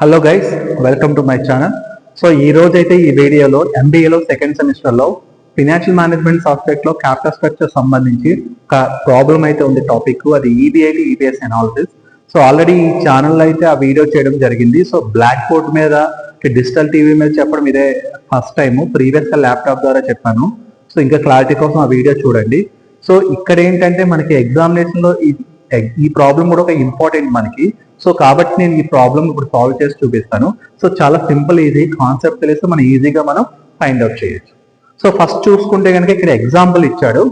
Hello guys, welcome to my channel. So ఈ రోజు అయితే ఈ వీడియోలో ఎంబీఏలో సెకండ్ సెమిస్టర్లో ఫినాన్షియల్ మేనేజ్మెంట్ సబ్జెక్ట్లో క్యాపిటల్ స్ట్రక్చర్ సంబంధించి ఒక ప్రాబ్లం అయితే ఉంది టాపిక్. అది ఈబీఐటి ఈబీఎస్ అనాలిసిస్. సో ఆల్రెడీ ఈ ఛానల్లో అయితే ఆ వీడియో చేయడం జరిగింది. సో బ్లాక్ బోర్డ్ మీద డిజిటల్ టీవీ మీద చెప్పడం ఇదే ఫస్ట్ టైము. ప్రీవియస్గా ల్యాప్టాప్ ద్వారా చెప్పాను. సో ఇంకా క్లారిటీ కోసం ఆ వీడియో చూడండి. సో ఇక్కడ ఏంటంటే మనకి ఎగ్జామినేషన్లో ఈ ప్రాబ్లం కూడా ఒక ఇంపార్టెంట్ మనకి. సో కాబట్టి నేను ఈ ప్రాబ్లం ఇప్పుడు సాల్వ్ చేసి చూపిస్తాను. సో చాలా సింపుల్, ఈజీ కాన్సెప్ట్ తెలిస్తే మనం ఈజీగా ఫైండ్ అవుట్ చేయొచ్చు. సో ఫస్ట్ చూసుకుంటే కనుక ఇక్కడ ఎగ్జాంపుల్ ఇచ్చాడు.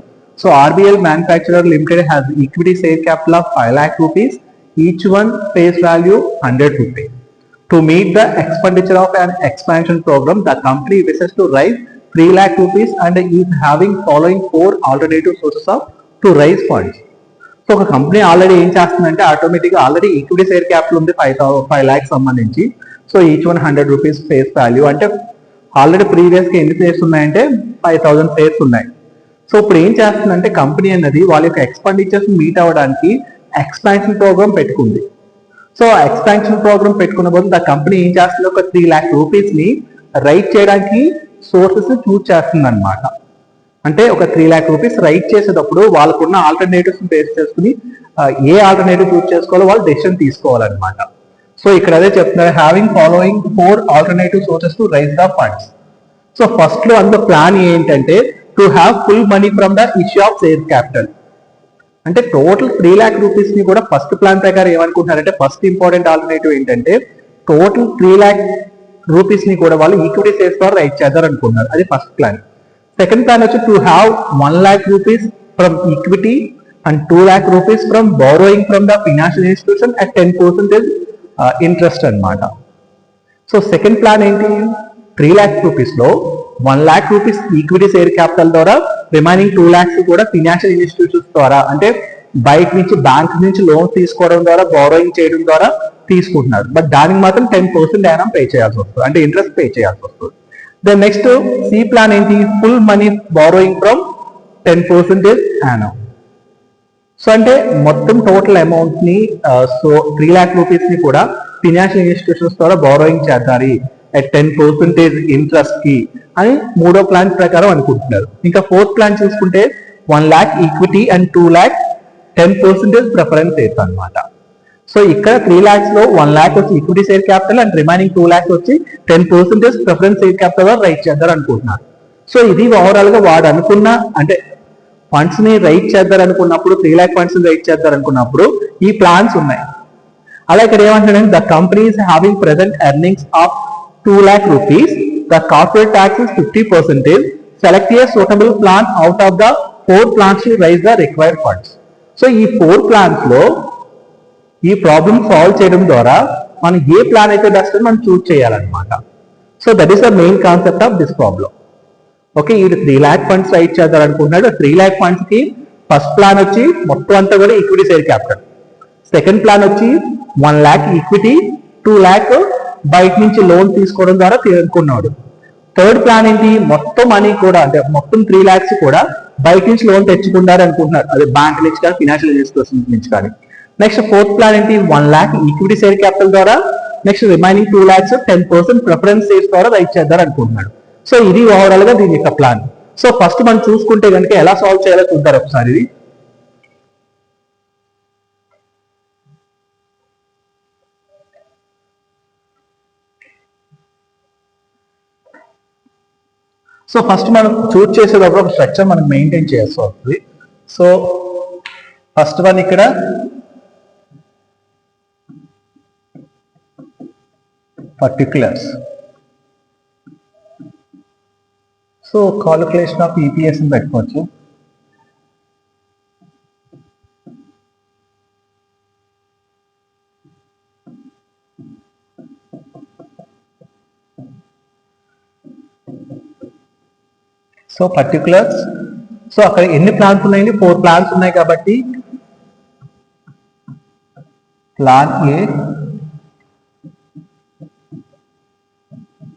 So RBL manufacturer limited has equity share capital of 5 lakh rupees, each one face value 100 rupees. To meet the expenditure of an expansion program, the company wishes to raise 3 lakh rupees and is having following 4 alternative sources to raise funds. So ఒక company already ఏం చేస్తుందంటే ఆటోమేటిక్గా already equity share capital ఉంది 5 lakhs సంబంధించి. So each one 100 rupees face value అంటే already ప్రీవియస్గా ఎన్ని shares ఉన్నాయంటే 5,000 షేర్స్ ఉన్నాయి. సో ఇప్పుడు ఏం చేస్తుందంటే కంపెనీ అన్నది వాళ్ళ యొక్క ఎక్స్పెండిచర్స్ మీట్ అవ్వడానికి ఎక్స్పాన్షన్ ప్రోగ్రామ్ పెట్టుకుంది. సో ఎక్స్పాన్షన్ ప్రోగ్రామ్ పెట్టుకున్న బదులు ద కంపెనీ ఏం చేస్తుంది, ఒక 3 lakh rupees ని రైట్ చేయడానికి సోర్సెస్ చూస్ చేస్తుంది అనమాట. అంటే ఒక 3 lakh rupees రైట్ చేసేటప్పుడు వాళ్ళకున్న ఆల్టర్నేటివ్స్ బేస్ చేసుకుని ఏ ఆల్టర్నేటివ్ చూస్ చేసుకోవాలో వాళ్ళు డెసిషన్ తీసుకోవాలన్నమాట. సో ఇక్కడ అదే చెప్తున్నారు, having following 4 alternative sources to raise the funds. So first లో అందులో ప్లాన్ ఏంటంటే to have full money from the issue of share capital. అంటే టోటల్ 3 lakh rupees ని కూడా ఫస్ట్ ప్లాన్ ప్రకారం ఏమనుకుంటున్నారంటే ఫస్ట్ ఇంపార్టెంట్ ఆల్టర్నేటివ్ ఏంటంటే టోటల్ 3 lakh rupees ని కూడా వాళ్ళు ఈక్విటీ షేర్స్ ద్వారా రైట్ చేద్దారు అనుకుంటున్నారు. అది ఫస్ట్ ప్లాన్. సెకండ్ ప్లాన్ వచ్చి to have 1 lakh rupees from equity and 2 lakh rupees from borrowing from the financial institution at 10% interest అనమాట. సో సెకండ్ ప్లాన్ ఏంటి, 3 lakh rupees లో 1 lakh rupees equity share capital ద్వారా remaining 2 lakhs కూడా financial institutions ద్వారా అంటే బయట నుంచి bank నుంచి లోన్ తీసుకోవడం ద్వారా బారోయింగ్ చేయడం ద్వారా తీసుకుంటున్నారు. బట్ దానికి మాత్రం 10% యానం పే చేయాల్సి వస్తుంది, అంటే ఇంట్రెస్ట్ పే చేయాల్సి వస్తుంది. దెన్ నెక్స్ట్ సి ప్లాన్ ఏంటి, ఫుల్ మనీ బారోయింగ్ ఫ్రమ్ 10% యానం. సో అంటే మొత్తం టోటల్ అమౌంట్ ని సో 3 lakh rupees ని కూడా ఫినాన్షియల్ ఇన్స్టిట్యూషన్స్ ద్వారా బారోయింగ్ చేద్దారు అట్ 10% ఇంట్రెస్ట్ కి అని మూడో ప్లాన్ ప్రకారం అనుకుంటున్నారు. ఇంకా ఫోర్త్ ప్లాన్ చూసుకుంటే 1 lakh equity and 2 lakh 10% preference rates అనమాట. సో ఇక్కడ 3 lakhs లో 1 lakh వచ్చి equity share capital and remaining 2 lakhs వచ్చి 10% ప్రిఫరెన్స్ షేర్ క్యాపిటల్ ద్వారా రైట్ చేద్దారు అనుకుంటున్నారు. సో ఇది ఓవరాల్ గా వాడు అనుకున్న అంటే ఫండ్స్ ని రైట్ చేద్దారు అనుకున్నప్పుడు 3 lakh ఫండ్స్ ని రైట్ చేద్దారు అనుకున్నప్పుడు ఈ ప్లాన్స్ ఉన్నాయి. అలా ఇక్కడ ఏమంటాడంటే the company is having present earnings of 2 lakh rupees, the corporate tax is 50%. Select a suitable plan out of the 4 plans to raise the required funds. So ఈ 4 plans లో ఈ ప్రాబ్లమ్ సాల్వ్ చేయడం ద్వారా మనం ఏ ప్లాన్ అయితే best మనం చూస్ చేయాలన్నమాట. So that is the main concept of this problem. Okay, ఈ 3 lakh ఫండ్స్ రైట్ చేద్దాం అనుకుంటున్నాడు. 3 lakh ఫండ్స్ కి ఫస్ట్ ప్లాన్ వచ్చి మొత్తం అంతా కూడా equity share capital. Second plan వచ్చి 1 lakh ఈక్విటీ, 2 lakh బయట నుంచి లోన్ తీసుకోవడం ద్వారా తీసుకున్నాడు. థర్డ్ ప్లాన్ ఏంటి, మొత్తం మనీ కూడా అంటే మొత్తం 3 lakhs కూడా బయట నుంచి లోన్ తెచ్చుకున్నారు అనుకుంటున్నారు, అదే బ్యాంక్ నుంచి కానీ ఫినాన్షియల్ ఇన్స్టిట్యూషన్ నుంచి కానీ. నెక్స్ట్ ఫోర్త్ ప్లాన్ ఏంటి, 1 lakh ఈక్విటీ షేర్ క్యాపిటల్ ద్వారా next remaining 2 lakhs 10% preference shares ద్వారా రైట్ చేద్దారు అనుకుంటున్నాడు. సో ఇది ఓవరాల్ గా దీని యొక్క ప్లాన్. సో ఫస్ట్ మనం చూసుకుంటే కనుక ఎలా సాల్వ్ చేయాలో చూద్దారు ఒకసారి. ఇది సో ఫస్ట్ మనం చూస్ చేసేటప్పుడు ఒక స్ట్రక్చర్ మనం మెయింటైన్ చేయాల్సి వస్తుంది. సో ఫస్ట్ వన్ ఇక్కడ particulars. So calculation of EPS అని పెట్టుకోవచ్చు. సో పర్టిక్యులర్స్, సో అక్కడ ఎన్ని ప్లాన్స్ ఉన్నాయండి, 4 plans ఉన్నాయి కాబట్టి plan A,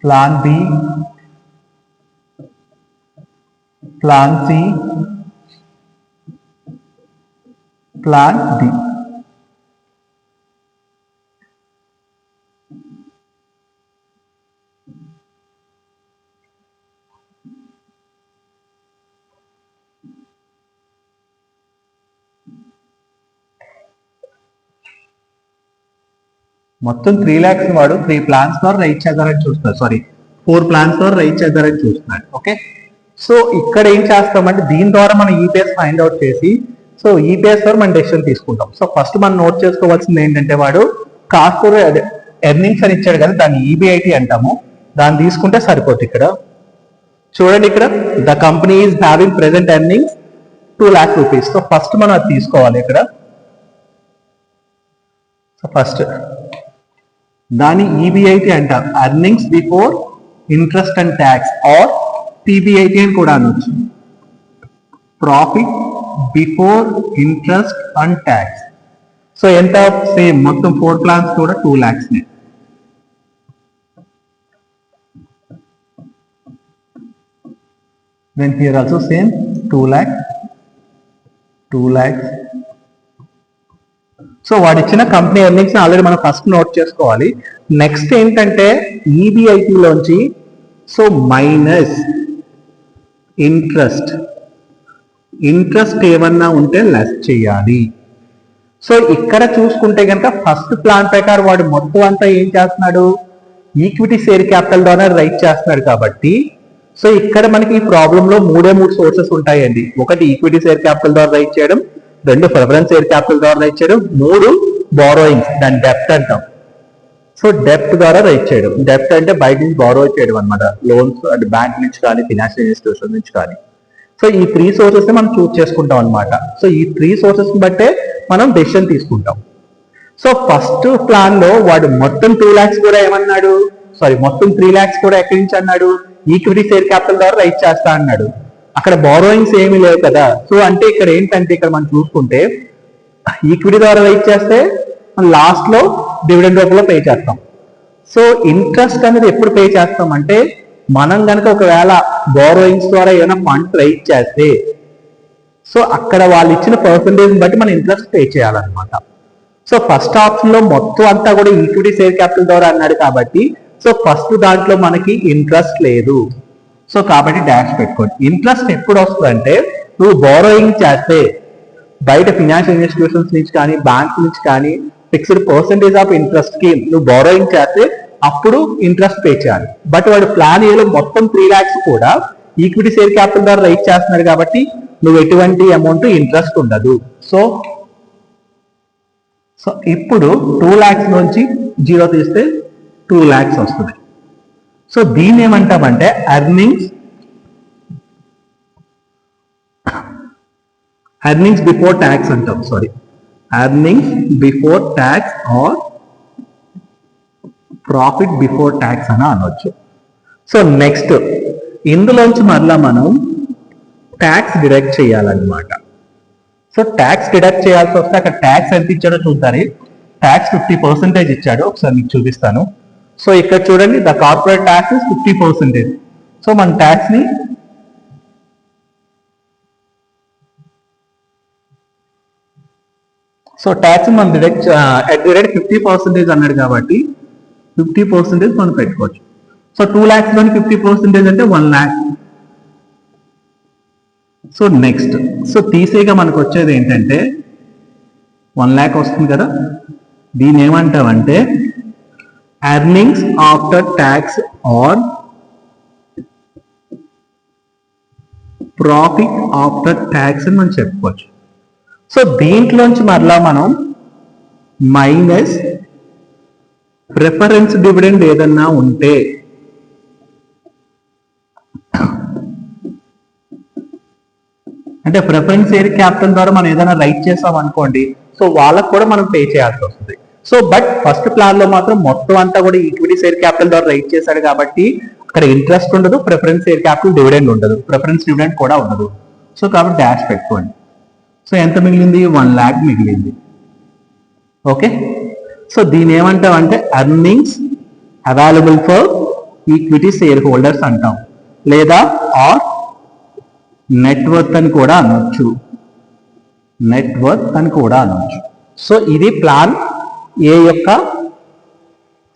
plan B, plan C, plan D. మొత్తం 3 lakhs వాడు 3 plans ద్వారా రైట్ చేద్దారని చూస్తున్నాడు, సారీ 4 plans ద్వారా రైట్ చేద్దారని చూస్తున్నాడు. ఓకే, సో ఇక్కడ ఏం చేస్తామంటే దీని ద్వారా మనం ఈపీఎస్ ఫైండ్ అవుట్ చేసి సో ఈపీఎస్ ద్వారా మనం డెసిషన్ తీసుకుంటాం. సో ఫస్ట్ మనం నోట్ చేసుకోవాల్సింది ఏంటంటే వాడు కార్పొరేట్ ఎర్నింగ్స్ అని ఇచ్చాడు కదా, దాన్ని ఈబిఐటి అంటాము, దాన్ని తీసుకుంటే సరిపోతుంది. ఇక్కడ చూడండి, ఇక్కడ the company is having present earnings 2 lakh rupees. So first మనం అది తీసుకోవాలి ఇక్కడ. సో ఫస్ట్ దాని ఈబిఐటి అంటారు, earnings before interest and tax, or PBIT అని కూడా అనొచ్చు, profit before interest and tax. So ఎంత? సేమ్ మొత్తం 4 plans కూడా 2 lakhs. Then here also same 2 lakhs. So వాడు ఇచ్చిన కంపెనీ ఎర్నింగ్స్ ఆల్రెడీ మనం ఫస్ట్ నోట్ చేసుకోవాలి. నెక్స్ట్ ఏంటంటే ఈబిఐటిలోంచి సో మైనస్ ఇంట్రెస్ట్ ఏమన్నా ఉంటే లెస్ చేయాలి. సో ఇక్కడ చూసుకుంటే కనుక ఫస్ట్ ప్లాన్ ప్రకారం వాడు మొత్తం అంతా ఏం చేస్తున్నాడు, ఈక్విటీ షేర్ క్యాపిటల్ ద్వారా రైట్ చేస్తున్నాడు కాబట్టి సో ఇక్కడ మనకి ఈ ప్రాబ్లంలో 3 సోర్సెస్ ఉంటాయండి. ఒకటి ఈక్విటీ షేర్ క్యాపిటల్ ద్వారా రైట్ చేయడం, 2 ప్రిఫరెన్స్ షేర్ క్యాపిటల్ ద్వారా రైట్ చేయడం, 3 బారోయింగ్స్, దాని డెప్ట్ అంటాం. సో డెప్ట్ ద్వారా రైట్ చేయడం, డెప్ట్ అంటే బయట నుంచి బారో చేయడం అనమాట, లోన్స్ అంటే బ్యాంక్ నుంచి కానీ ఫినాన్షియల్ ఇన్స్టిట్యూషన్ నుంచి కానీ. సో ఈ 3 సోర్సెస్ మనం చూస్ చేసుకుంటాం అనమాట. సో ఈ 3 సోర్సెస్ బట్టే మనం డెసిషన్ తీసుకుంటాం. సో ఫస్ట్ ప్లాన్ లో వాడు మొత్తం 2 lakhs కూడా ఏమన్నాడు, మొత్తం 3 lakhs కూడా ఎక్కడి నుంచి అన్నాడు, ఈక్విటీ షేర్ క్యాపిటల్ ద్వారా రైట్ చేస్తా అన్నాడు. అక్కడ బారోయింగ్స్ ఏమీ లేవు కదా. సో అంటే ఇక్కడ ఏంటంటే ఇక్కడ మనం చూసుకుంటే ఈక్విటీ ద్వారా రైట్ చేస్తే మనం లాస్ట్ లో డివిడెండ్ రూపంలో పే చేస్తాం. సో ఇంట్రెస్ట్ అనేది ఎప్పుడు పే చేస్తాం అంటే మనం కనుక ఒకవేళ బారోయింగ్స్ ద్వారా ఏమైనా ఫండ్స్ రైట్ చేస్తే సో అక్కడ వాళ్ళు ఇచ్చిన పర్సంటేజ్ బట్టి మనం ఇంట్రెస్ట్ పే చేయాలన్నమాట. సో ఫస్ట్ ఆప్షన్ లో మొత్తం అంతా కూడా ఈక్విటీ షేర్ క్యాపిటల్ ద్వారా అన్నాడు కాబట్టి సో ఫస్ట్ దాంట్లో మనకి ఇంట్రెస్ట్ లేదు. సో కాబట్టి డాష్ పెట్టుకోండి. ఇంట్రెస్ట్ ఎప్పుడు వస్తుందంటే నువ్వు బారోయింగ్ చేస్తే బయట ఫినాన్షియల్ ఇన్స్టిట్యూషన్స్ నుంచి కానీ బ్యాంక్ నుంచి కానీ ఫిక్స్డ్ పర్సంటేజ్ ఆఫ్ ఇంట్రెస్ట్ కి నువ్వు బారోయింగ్ చేస్తే అప్పుడు ఇంట్రెస్ట్ పే చేయాలి. బట్ వాడు ప్లాన్ ఏలో మొత్తం 3 lakhs కూడా ఈక్విటీ షేర్ క్యాపిటల్ ద్వారా రైట్ చేస్తున్నాడు కాబట్టి నువ్వు ఎటువంటి అమౌంట్ ఇంట్రెస్ట్ ఉండదు. సో ఇప్పుడు 2 lakhs నుంచి 0 తీస్తే 2 lakhs వస్తుంది. సో దీన్ని ఏమంటామంటే ఎర్నింగ్స్ బిఫోర్ ట్యాక్స్ అంటాం, earnings before tax or profit before tax అని అనొచ్చు. సో నెక్స్ట్ ఇందులోంచి మరలా మనం ట్యాక్స్ డిడక్ట్ చేయాలన్నమాట. సో ట్యాక్స్ డిడక్ట్ చేయాల్సి వస్తే అక్కడ ట్యాక్స్ ఎంత ఇచ్చాడో చూద్దాం. ట్యాక్స్ 50% ఇచ్చాడు, ఒకసారి మీకు చూపిస్తాను. సో ఇక్కడ చూడండి, ద కార్పొరేట్ ట్యాక్స్ 50%. సో మన ట్యాక్స్ ని మనం డిడక్ట్ అట్ ది రేట్ 50% అన్నాడు కాబట్టి 50% మనం పెట్టుకోవచ్చు. సో 2 lakhs లోని 50% అంటే 1 lakh. సో నెక్స్ట్ తీసేగా మనకు వచ్చేది ఏంటంటే 1 lakh వస్తుంది కదా. దీని ఏమంటామంటే earnings after tax or profit after tax అని మనం చెప్పుకోవచ్చు. సో దీంట్లోంచి మరలా మనం మైనస్ ప్రిఫరెన్స్ డివిడెండ్ ఏదన్నా ఉంటే అంటే ప్రిఫరెన్స్ షేర్ క్యాపిటల్ ద్వారా మనం ఏదైనా రైట్ చేసాం అనుకోండి, సో వాళ్ళకు కూడా మనం పే చేయాల్సి వస్తుంది. సో బట్ ఫస్ట్ ప్లాన్ లో మాత్రం మొత్తం అంతా కూడా ఈక్విటీ షేర్ క్యాపిటల్ ద్వారా రైట్ చేశాడు కాబట్టి అక్కడ ఇంట్రెస్ట్ ఉండదు, ప్రిఫరెన్స్ షేర్ క్యాపిటల్ డివిడెండ్ ఉండదు, ప్రిఫరెన్స్ డివిడెండ్ కూడా ఉండదు. సో కాబట్టి డాష్ పెట్టుకోండి. సో ఎంత మిగిలింది? 1 lakh మిగిలింది. ఓకే, సో దీని ఏమంటామంటే earnings available for equity share holders అంటాం, లేదా ఆర్ నెట్వర్త్ అని కూడా అనొచ్చు, సో ఇది ప్లాన్ ఏ యొక్క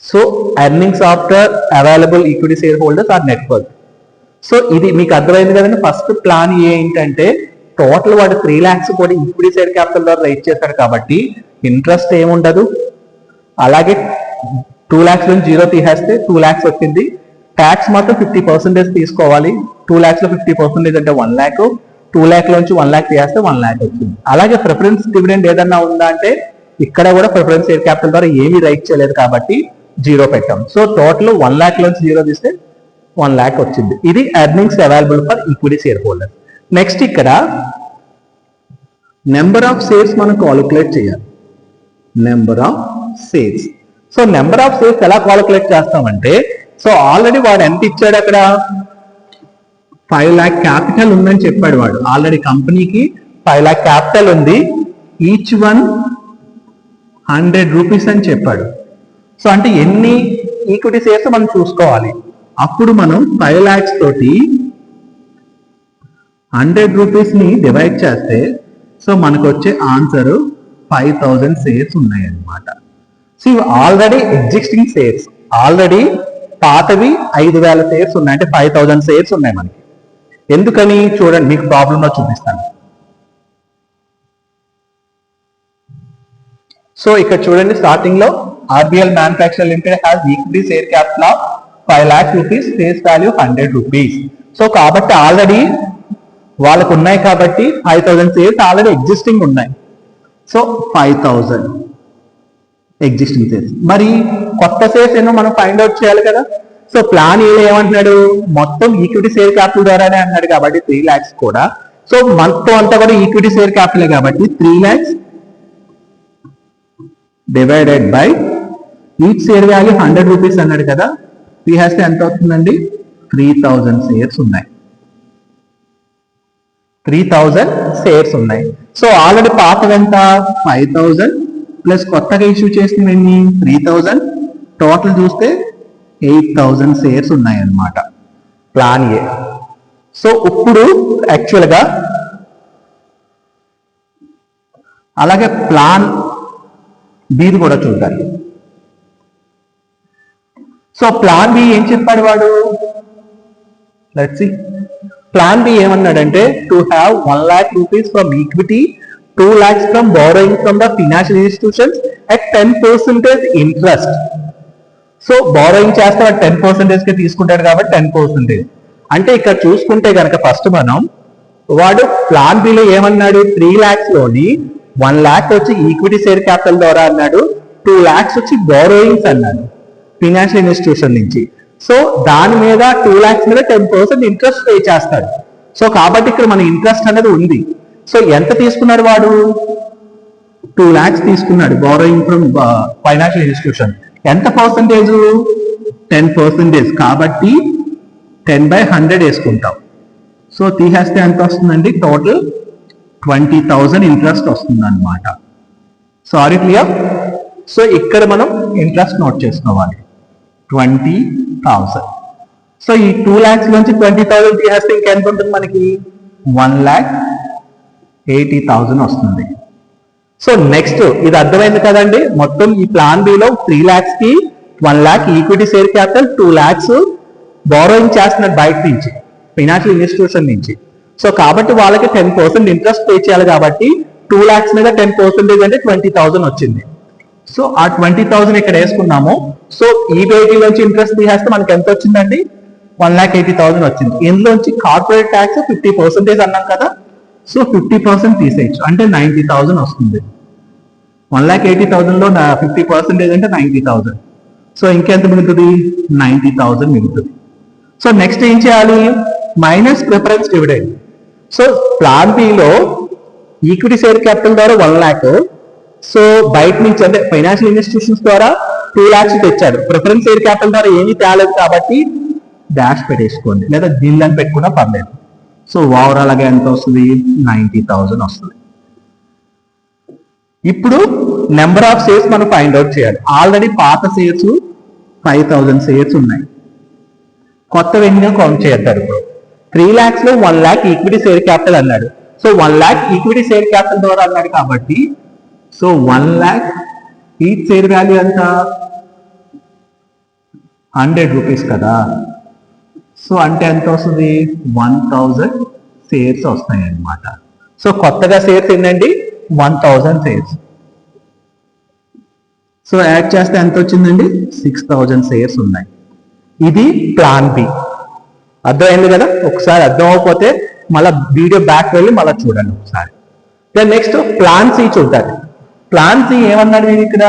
so earnings after available equity share holders or net worth. So ఇది మీకు అర్థమైంది కదండి. ఫస్ట్ ప్లాన్ ఏ ఏంటంటే టోటల్ వాడు 3 lakhs కూడా ఈక్విటీ షేర్ క్యాపిటల్ ద్వారా రైట్ చేశాడు కాబట్టి ఇంట్రెస్ట్ ఏముండదు, అలాగే 2 lakhs నుంచి 0 తీసేస్తే 2 lakhs వచ్చింది. ట్యాక్స్ మాత్రం 50% తీసుకోవాలి. 2 lakhs లో 50% అంటే 1 lakh. 2 lakh లోంచి 1 lakh తీసేస్తే 1 lakh వచ్చింది. అలాగే ప్రిఫరెన్స్ డివిడెండ్ ఏదన్నా ఉందా అంటే ఇక్కడ కూడా ప్రిఫరెన్స్ షేర్ క్యాపిటల్ ద్వారా ఏమీ రైట్ చేయలేదు కాబట్టి 0 పెట్టాం. సో టోటల్ 1 lakh లోంచి 0 తీస్తే 1 lakh వచ్చింది. ఇది earnings available for equity share holder. Next ఇక్కడ నెంబర్ ఆఫ్ షేర్స్ మనం కాలిక్యులేట్ చేయాలి. Number of shares. So number of shares ఎలా కాలిక్యులేట్ చేస్తామంటే, సో ఆల్రెడీ వాడు ఎంత ఇచ్చాడు అక్కడ 5 lakh క్యాపిటల్ ఉందని చెప్పాడు వాడు. ఆల్రెడీ కంపెనీకి 5 lakh క్యాపిటల్ ఉంది. ఈచ్ వన్ 100 rupees అని చెప్పాడు. సో అంటే ఎన్ని ఈక్విటీ షేర్స్ మనం చూసుకోవాలి. అప్పుడు మనం 5 lakhs తోటి 100 rupees ని డివైడ్ చేస్తే సో మనకు వచ్చే ఆన్సర్ 5000 షేర్స్ ఉన్నాయి అన్నమాట. సో ఇవి ఆల్రెడీ ఎగ్జిస్టింగ్ షేర్స్, ఆల్రెడీ పాతవి 5000 షేర్స్ ఉన్నాయి, అంటే 5000 షేర్స్ ఉన్నాయి మనకి. ఎందుకని చూడండి, మీకు ప్రాబ్లంలో చూపిస్తాను. సో ఇక్కడ చూడండి, స్టార్టింగ్ లో RBL manufacture limited has equity share capital of 5 lakh rupees, face value 100 rupees. So కాబట్టి ఆల్రెడీ వాళ్ళకు ఉన్నాయి కాబట్టి 5000 షేర్స్ ఆల్రెడీ ఎగ్జిస్టింగ్ ఉన్నాయి. So 5000 existing shares. మరి కొత్త షేర్స్ ఏమో మనం ఫైండ్ అవుట్ చేయాలి కదా. సో ప్లాన్ ఏమంటున్నాడు, మొత్తం ఈక్విటీ షేర్ క్యాపిటల్ ద్వారానే అన్నాడు కాబట్టి 3 lakhs కూడా. సో మొత్తం అంతా కూడా ఈక్విటీ షేర్ క్యాపిటల్ కాబట్టి 3 lakhs divided by each share value 100 rupees అన్నాడు కదా. తీసేస్తే ఎంత అవుతుందండి, 3000 షేర్స్ ఉన్నాయి. 3000 షేర్స్ ఉన్నాయి. సో ఆల్రెడీ పాతది ఎంత 5000 ప్లస్ కొత్తగా ఇష్యూ చేసిన 3000, టోటల్ చూస్తే 8000 షేర్స్ ఉన్నాయి అన్నమాట ప్లాన్ ఏ. సో ఇప్పుడు యాక్చువల్ గా అలాగే ప్లాన్ బీది కూడా చూడాలి. సో ప్లాన్ బి ఏం చెప్పాడు వాడు, లెట్స్ సీ. ప్లాన్ బి ఏమన్నాడంటే, to have 1 lakh rupees from equity, 2 lakhs from borrowing from the financial institutions at 10% interest. So borrowing చేస్తే 10% కి తీసుకుంటాడు కాబట్టి 10%. అంటే ఇక్కడ చూసుకుంటే కనుక ఫస్ట్ మనం వాడు ప్లాన్ బిలో ఏమన్నాడు, 3 lakhs లోని 1 lakh వచ్చి ఈక్విటీ షేర్ క్యాపిటల్ ద్వారా అన్నాడు, 2 lakhs వచ్చి బారోయింగ్స్ అన్నాడు ఫినాన్షియల్ ఇన్స్టిట్యూషన్ నుంచి. సో దాని మీద 2 lakhs మీద 10% ఇంట్రెస్ట్ పే చేస్తాడు. సో కాబట్టి ఇక్కడ మన ఇంట్రెస్ట్ అనేది ఉంది. సో ఎంత తీసుకున్నాడు వాడు, 2 lakhs తీసుకున్నాడు బారోయింగ్ ఫ్రమ్ ఫైనాన్షియల్ ఇన్స్టిట్యూషన్. ఎంత పర్సంటేజ్, 10%. కాబట్టి 10/100 వేసుకుంటాం. సో తీసేస్తే ఎంత వస్తుందండి, టోటల్ 20,000 ఇంట్రెస్ట్ వస్తుంది అనమాట. Sorry clear. సో ఇక్కడ మనం ఇంట్రెస్ట్ నోట్ చేసుకోవాలి, 20,000. సో ఈ 2 lakhs నుంచి 20,000 తీసేస్తే ఇంకెంత ఉంటుంది మనకి, 1,80,000 వస్తుంది. సో నెక్స్ట్ ఇది అర్థమైంది కదండి. మొత్తం ఈ ప్లాన్ బిలో 3 lakhs కి 1 lakh equity share capital, 2 lakhs borrowing చేస్తున్నారు బయట నుంచి ఫైనాన్షియల్ ఇన్స్టిట్యూషన్ నుంచి. సో కాబట్టి వాళ్ళకి 10% ఇంట్రెస్ట్ పే చేయాలి కాబట్టి 2 lakhs మీద 10% అంటే 20,000 వచ్చింది. సో ఆ 20,000 ఇక్కడ వేసుకున్నాము. సో ఈబీఐటీ నుంచి ఇంట్రెస్ట్ తీసేస్తే మనకి ఎంత వచ్చిందండి, 1,80,000 వచ్చింది. ఇందులోంచి కార్పొరేట్ ట్యాక్స్ 50% అన్నాం కదా. సో 50% తీసేయచ్చు, అంటే 90,000 వస్తుంది. 1,80,000 లో 50% అంటే 90,000. సో ఇంకెంత మిగులుతుంది, 90,000 మిగులుతుంది. సో నెక్స్ట్ ఏం చేయాలి, minus preference dividend. So plan below equity share capital ద్వారా 1 lakh, సో బయట నుంచి అంటే ఫైనాన్షియల్ ఇన్స్టిట్యూషన్స్ ద్వారా 2 lakhs తెచ్చాడు. ప్రిఫరెన్స్ షేర్ క్యాపిటల్ ద్వారా ఏమీ తేలేదు కాబట్టి డాష్ పెట్టేసుకోండి, లేదా జిల్ అని పెట్టుకున్నా పర్లేదు. సో ఓవరాల్ గా ఎంత వస్తుంది, 90,000 వస్తుంది. ఇప్పుడు నెంబర్ ఆఫ్ షేర్స్ మనం ఫైండ్ అవుట్ చేయాలి. ఆల్రెడీ పాత షేర్స్ 5,000 షేర్స్ ఉన్నాయి, కొత్త వెండిగా కౌంట్ చేద్దారు. ఇప్పుడు 3 lakhs లో 1 lakh ఈక్విటీ షేర్ క్యాపిటల్ అన్నాడు. So 1 lakh equity share capital ద్వారా అన్నాడు కాబట్టి so 1 lakh each share value ఎంత, 100 rupees కదా. సో అంటే ఎంత వస్తుంది, 1,000 షేర్స్ వస్తాయి అన్నమాట. సో కొత్తగా షేర్స్ ఏంటండి, 1,000 షేర్స్. సో యాడ్ చేస్తే ఎంత వచ్చిందండి? 6000 షేర్స్ ఉన్నాయి. ఇది ప్లాన్ బి. అర్థమైంది కదా? ఒకసారి అర్థం అవ్వకపోతే మళ్ళీ వీడియో బ్యాక్ వెళ్ళి మళ్ళీ చూడండి ఒకసారి. దెన్ నెక్స్ట్ ప్లాన్ సి చూద్దాం. ప్లాన్ సి ఏమన్నాడు నేను ఇక్కడ?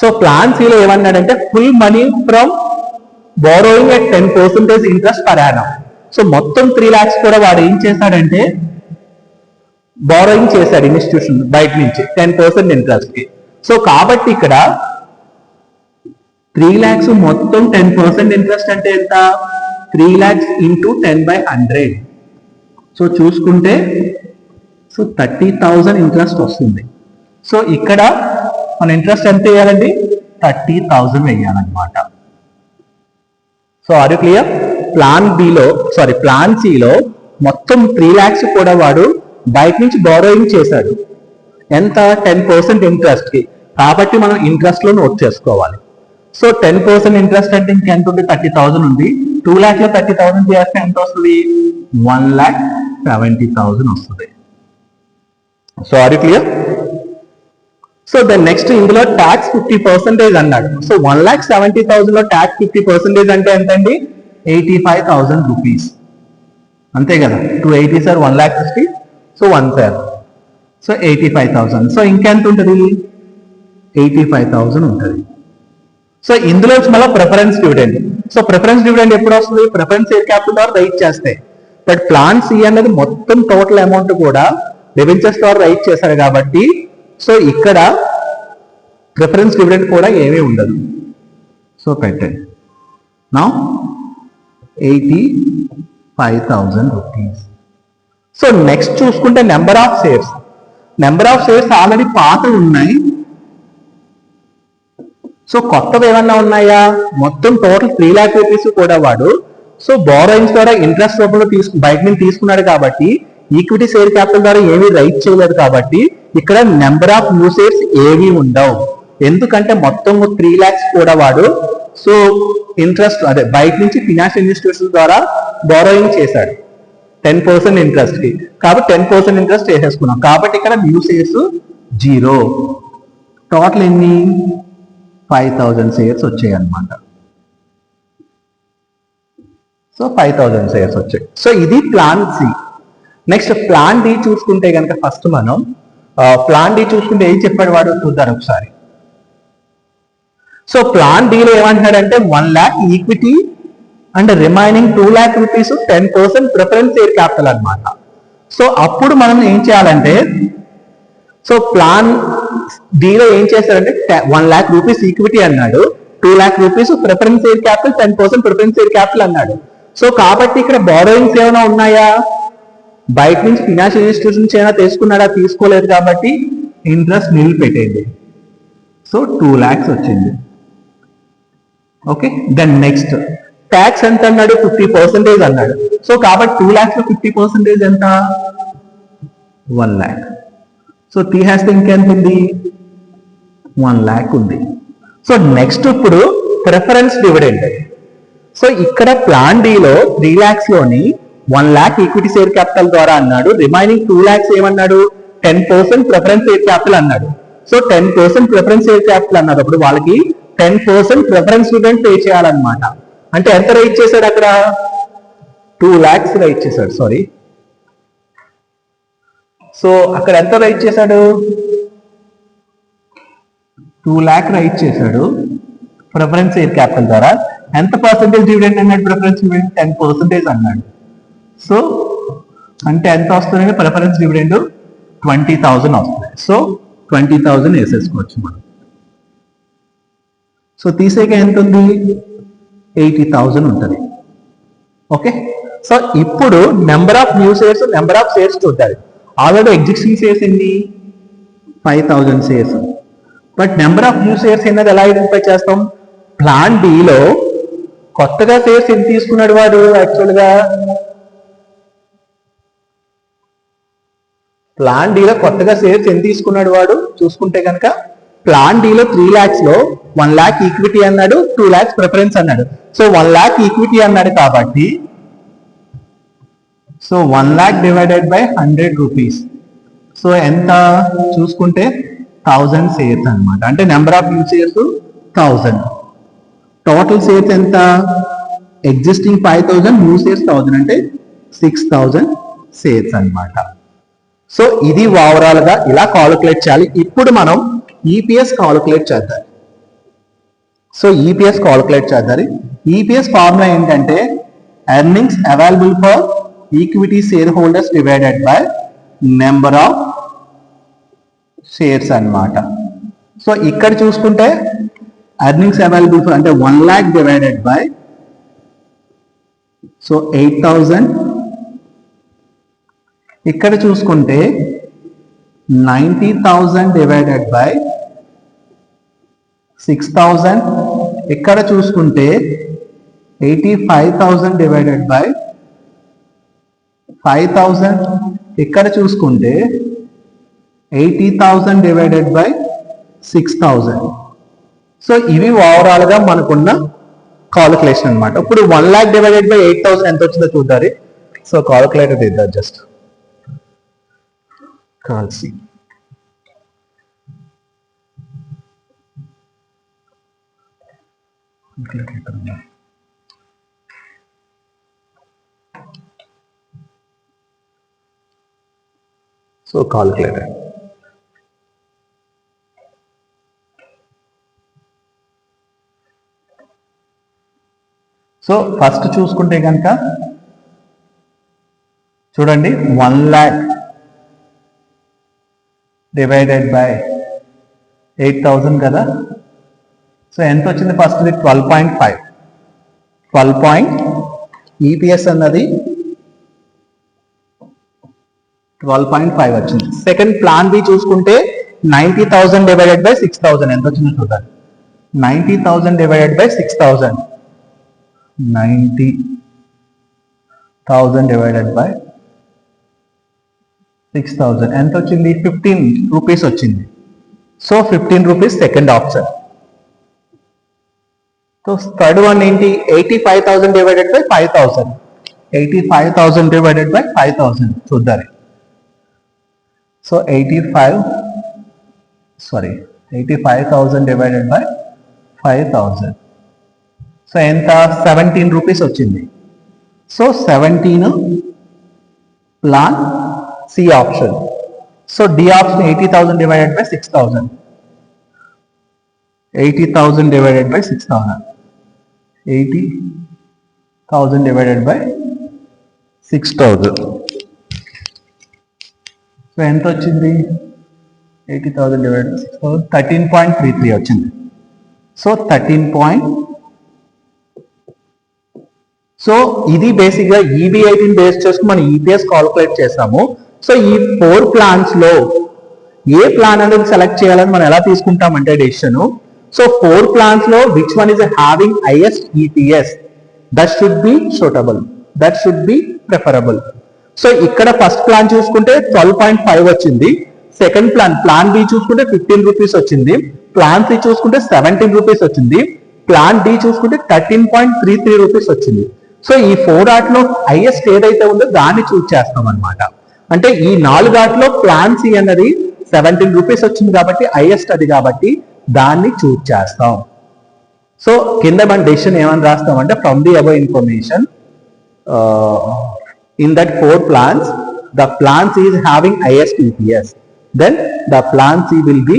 సో ప్లాన్ సిలో ఏమన్నాడంటే full money from borrowing at 10% interest per annum. So మొత్తం 3 lakhs కూడా వాడు ఏం చేశాడంటే బారోయింగ్ చేశాడు ఇన్స్టిట్యూషన్ బయట నుంచి 10% ఇంట్రెస్ట్ కి. సో కాబట్టి ఇక్కడ 3 lakhs మొత్తం 10% ఇంట్రెస్ట్ అంటే ఎంత? 3 lakhs into 10/100. సో చూసుకుంటే సో 30,000 ఇంట్రెస్ట్ వస్తుంది. సో ఇక్కడ మన ఇంట్రెస్ట్ ఎంత వేయాలండి? 30,000 వేయాలన్నమాట. So are you clear? Plan సిలో మొత్తం 3 lakhs కూడా వాడు బయట నుంచి బారోయింగ్ చేశాడు. ఎంత? 10% ఇంట్రెస్ట్ కి. కాబట్టి మనం ఇంట్రెస్ట్ లో నోట్ చేసుకోవాలి. సో 10% ఇంట్రెస్ట్ అంటే ఇంకెంత ఉంది? 30,000 ఉంది. 2 lakhs లో 30,000 చేస్తే ఎంత వస్తుంది? 1,70,000 వస్తుంది. So are you clear? So then next ఇందులో ట్యాక్స్ 50% అన్నాడు. సో 1,70,000 లో ట్యాక్స్ 50% అంటే ఎంతండి? 85,000 రూపీస్. అంతే కదా? 280 sir 1,60,000. So 1 sir so 85,000. So ఇంకెంత ఉంటుంది? 85,000 ఉంటుంది. సో ఇందులో మళ్ళీ preference dividend. So preference dividend ఎప్పుడు వస్తుంది? ప్రిఫరెన్స్ షేర్ క్యాపిటల్ ద్వారా రైట్ చేస్తే. బట్ ప్లాన్ సి అనేది మొత్తం టోటల్ అమౌంట్ కూడా డిబెంచర్స్ ద్వారా రైట్ చేశారు కాబట్టి సో ఇక్కడ ప్రిఫరెన్స్ డివిడెండ్ కూడా ఏమీ ఉండదు. సో పెట్టండి. నా 85,000 రూపీస్. సో నెక్స్ట్ చూసుకుంటే number of shares. Number of shares already పాతవి ఉన్నాయి. సో కొత్తవి ఏమన్నా ఉన్నాయా? మొత్తం టోటల్ 3 lakh రూపీస్ కూడా వాడు సో బారోయింగ్స్ ద్వారా ఇంట్రెస్ట్ రూపంలో బయట నుంచి తీసుకున్నాడు కాబట్టి ఈక్విటీ షేర్ క్యాపిటల్ ద్వారా ఏమీ రైట్ చేయలేదు కాబట్టి ఇక్కడ నెంబర్ ఆఫ్ న్యూ షేర్స్ ఏవి ఉండవు. ఎందుకంటే మొత్తం 3 lakhs కూడా వాడు సో ఇంట్రెస్ట్ అదే బయట నుంచి ఫినాన్షియల్ ఇన్స్టిట్యూషన్ ద్వారా బారోయింగ్ చేశాడు 10% ఇంట్రెస్ట్ కి. కాబట్టి 10% ఇంట్రెస్ట్ వేసేసుకున్నాం. కాబట్టి ఇక్కడ న్యూ షేర్స్ 0. టోటల్ ఎన్ని? 5,000 షేర్స్ వచ్చాయి అన్నమాట. సో 5,000 షేర్స్ వచ్చాయి. సో ఇది plan C. Next plan D చూసుకుంటే కనుక ఫస్ట్ మనం ప్లాన్ డి చూసుకుంటే ఏం చెప్పాడు వాడు చూద్దాం ఒకసారి. సో ప్లాన్ డిలో ఏమంటున్నాడంటే 1 lakh equity and remaining 2 lakh rupees 10% preference share capital అన్నమాట. సో అప్పుడు మనం ఏం చేయాలంటే సో ప్లాన్ డిలో ఏం చేశారంటే 1 lakh రూపీస్ ఈక్విటీ అన్నాడు, 2 lakh rupees preference share capital, 10% preference share capital అన్నాడు. సో కాబట్టి ఇక్కడ బారోయింగ్స్ ఏమైనా ఉన్నాయా? బయట నుంచి ఫినాన్షియల్ ఇన్స్టిట్యూషన్స్ ఏమైనా తీసుకున్నాడా? తీసుకోలేదు కాబట్టి ఇంట్రెస్ట్ నిల్ పెట్టేయండి. సో 2 lakhs వచ్చింది. ఓకే. దెన్ నెక్స్ట్ ట్యాక్స్ ఎంత అన్నాడు? 50% అన్నాడు. సో కాబట్టి 2 lakhs లో 50% ఎంత? 1 lakh. సో తీసేస్తే ఇంకెంత ఉంది? 1 lakh ఉంది. సో నెక్స్ట్ ఇప్పుడు ప్రిఫరెన్స్ డివిడెండ్. సో ఇక్కడ ప్లాన్ డిలో 3 lakhs లోని 1 lakh ఈక్విటీ షేర్ క్యాపిటల్ ద్వారా అన్నాడు, రిమైనింగ్ 2 lakhs ఏమన్నాడు? 10% ప్రిఫరెన్స్ షేర్ క్యాపిటల్ అన్నాడు. సో 10% ప్రిఫరెన్స్ షేర్ క్యాపిటల్ అన్నారు. అప్పుడు వాళ్ళకి 10% ప్రిఫరెన్స్ డివిడెండ్ పే చేయాలన్నమాట. అంటే ఎంత రైట్ చేశాడు అక్కడ? 2 lakhs రైట్ చేశాడు. సారీ. సో అక్కడ ఎంత రైట్ చేశాడు? 2 lakh రైట్ చేశాడు ప్రిఫరెన్స్ షేర్ క్యాపిటల్ ద్వారా. ఎంత పర్సెంటేజ్ డివిడెండ్ అన్నాడు? ప్రిఫరెన్స్ డివిడెండ్ 10% అన్నాడు. సో అంటే ఎంత వస్తుంది? ప్రిఫరెన్స్ డివిడెండ్ 20,000 వస్తుంది. సో 20,000 వేసేసుకోవచ్చు మనం. సో తీసేక ఎంత ఉంది? 80,000 ఉంటుంది. ఓకే. సో ఇప్పుడు number of new shares, number of shares చూడాలి. ఆల్రెడీ ఎగ్జిస్టింగ్ షేర్స్ ఎన్ని? 5,000 shares. But number of new shares అనేది ఎలా ఐడెంటిఫై చేస్తాం? ప్లాన్ డిలో కొత్తగా షేర్స్ ఎంత తీసుకున్నాడు వాడు? యాక్చువల్గా ప్లాన్ డిలో కొత్తగా షేర్స్ ఎంత తీసుకున్నాడు వాడు చూసుకుంటే కనుక ప్లాన్ డిలో 3 lakhs లో 1 lakh ఈక్విటీ అన్నాడు, 2 lakhs ప్రిఫరెన్స్ అన్నాడు. సో 1 lakh ఈక్విటీ అన్నాడు కాబట్టి so 1 lakh divided by 100 rupees. So ఎంత చూసుకుంటే 1000 షేర్స్ అనమాట. అంటే number of new shares 1000. Total shares ఎంత? ఎగ్జిస్టింగ్ 5000, న్యూ షేర్స్ 1000 అంటే 6000 షేర్స్ అనమాట. సో ఇది ఓవరాల్ గా ఇలా కాలిక్యులేట్ చేయాలి. ఇప్పుడు మనం ఈపీఎస్ కాలిక్యులేట్ చేద్దాం. సో ఈపీఎస్ కాలిక్యులేట్ చేద్దాం. ఈపీఎస్ ఫార్ములా ఏంటంటే earnings available for equity share holders divided by number of shares అన్నమాట. సో ఇక్కడ చూసుకుంటే ఎర్నింగ్స్ అవైలబుల్ ఫర్ అంటే 1 lakh డివైడెడ్ బై సో 8000. ఇక్కడ చూసుకుంటే 90,000 డివైడెడ్ బై 6000. ఇక్కడ చూసుకుంటే 85,000 డివైడెడ్ బై 5000. ఇక్కడ చూసుకుంటే 80,000 డివైడెడ్ బై 6000. సో ఇవి ఓవరాల్ గా మనకున్న కాలిక్యులేషన్ అనమాట. ఇప్పుడు 1 lakh డివైడెడ్ బై 8000 ఎంత వచ్చిందో చూద్దాం. సో కాలిక్యులేటర్ ఇద్దాం just. Calci so calculator so first చూసుకుంటే కనుక చూడండి 1 lakh డివైడెడ్ బై 8000 కదా. సో ఎంత వచ్చింది? ఫస్ట్ 12.5. 12 ఈపీఎస్ అన్నది 12.5 వచ్చింది. సెకండ్ ప్లాన్ బి చూసుకుంటే 90,000 డివైడెడ్ బై 6000 ఎంత వచ్చిందో చూద్దాం. 90,000 డివైడెడ్ బై 6000. 90,000 డివైడెడ్ బై 6000 ఎంత వచ్చింది? 15 రూపీస్ వచ్చింది. So 15 rupees second option. So third one ఏంటి? 85,000 డివైడెడ్ బై 5,000. 85,000 డివైడెడ్ బై 5,000 చూద్దాం. So 85,000 divided by 5,000. సో ఎంత? 17 రూపీస్ వచ్చింది. So 17 plan C option. So D option 80,000 divided by 6,000. 80,000 divided by 6,000. 80,000 divided by 6,000. So ఎంత వచ్చింది? 80,000 divided by 6,000 13.33 వచ్చింది. So 13. So ఇది basic గా ఈబీఐటీని base చేసుకుని మనం ఈపీఎస్ కాలిక్యులేట్ చేసాము. సో ఈ 4 ప్లాన్స్ లో ఏ ప్లాన్ అనేది సెలెక్ట్ చేయాలని మనం ఎలా తీసుకుంటామంటే డెసిషన్. సో 4 ప్లాన్స్ లో which one is having highest EPS that should be suitable, that should be preferable. So ఇక్కడ ఫస్ట్ ప్లాన్ చూసుకుంటే 12.5 వచ్చింది. సెకండ్ ప్లాన్ బి చూసుకుంటే 15 రూపీస్ వచ్చింది. ప్లాన్ సి చూసుకుంటే 17 రూపీస్ వచ్చింది. ప్లాన్ డి చూసుకుంటే 13.33 రూపీస్ వచ్చింది. సో ఈ 4 ఆటలో హైయెస్ట్ ఏదైతే ఉందో దాన్ని చూస్ చేస్తాం అనమాట. అంటే ఈ 4 ఆటలో ప్లాన్ సి అన్నది 17 రూపీస్ వచ్చింది కాబట్టి హైయెస్ట్ అది కాబట్టి దాన్ని చూస్ చేస్తాం. సో కింద మన డెసిషన్ ఏమని రాస్తాం అంటే from the above information in that 4 plans the plan C is having highest EPS, then the plan C will be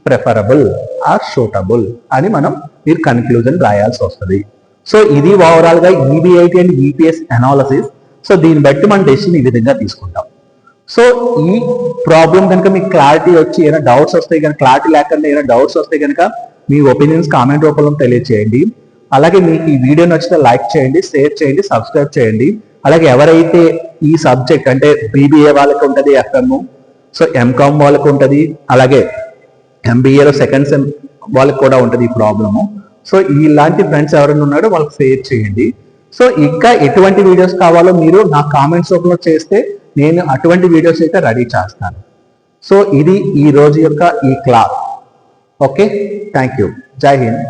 preferable or suitable అని మనం ఈ కన్క్లూజన్ రాయాల్సి వస్తుంది. సో ఇది ఓవరాల్ గా EBIT and EPS analysis. So దీన్ని బట్టి మన డెసిషన్ ఈ విధంగా తీసుకుంటాం. సో ఈ ప్రాబ్లం కనుక మీకు క్లారిటీ వచ్చి ఏమైనా డౌట్స్ వస్తాయి కనుక, క్లారిటీ లేకుండా ఏమైనా డౌట్స్ వస్తే కనుక మీ ఒపీనియన్స్ కామెంట్ రూపంలో తెలియజేయండి. అలాగే మీకు ఈ వీడియో నచ్చితే లైక్ చేయండి, షేర్ చేయండి, సబ్స్క్రైబ్ చేయండి. అలాగే ఎవరైతే ఈ సబ్జెక్ట్ అంటే బీబీఏ వాళ్ళకి ఉంటుంది ఎఫ్ఎం, సో ఎంకామ్ వాళ్ళకి ఉంటుంది, అలాగే ఎంబీఏలో సెకండ్ సెమ్ వాళ్ళకి కూడా ఉంటుంది ఈ ప్రాబ్లము. సో ఇలాంటి ఫ్రెండ్స్ ఎవరైనా ఉన్నారో వాళ్ళకి షేర్ చేయండి. సో ఇంకా ఎటువంటి వీడియోస్ కావాలో మీరు నా కామెంట్స్ రూపంలో చేస్తే నేను అటువంటి వీడియోస్ అయితే రెడీ చేస్తాను. సో ఇది ఈ రోజు యొక్క ఈ క్లాస్. Okay, thank you. జై హింద్.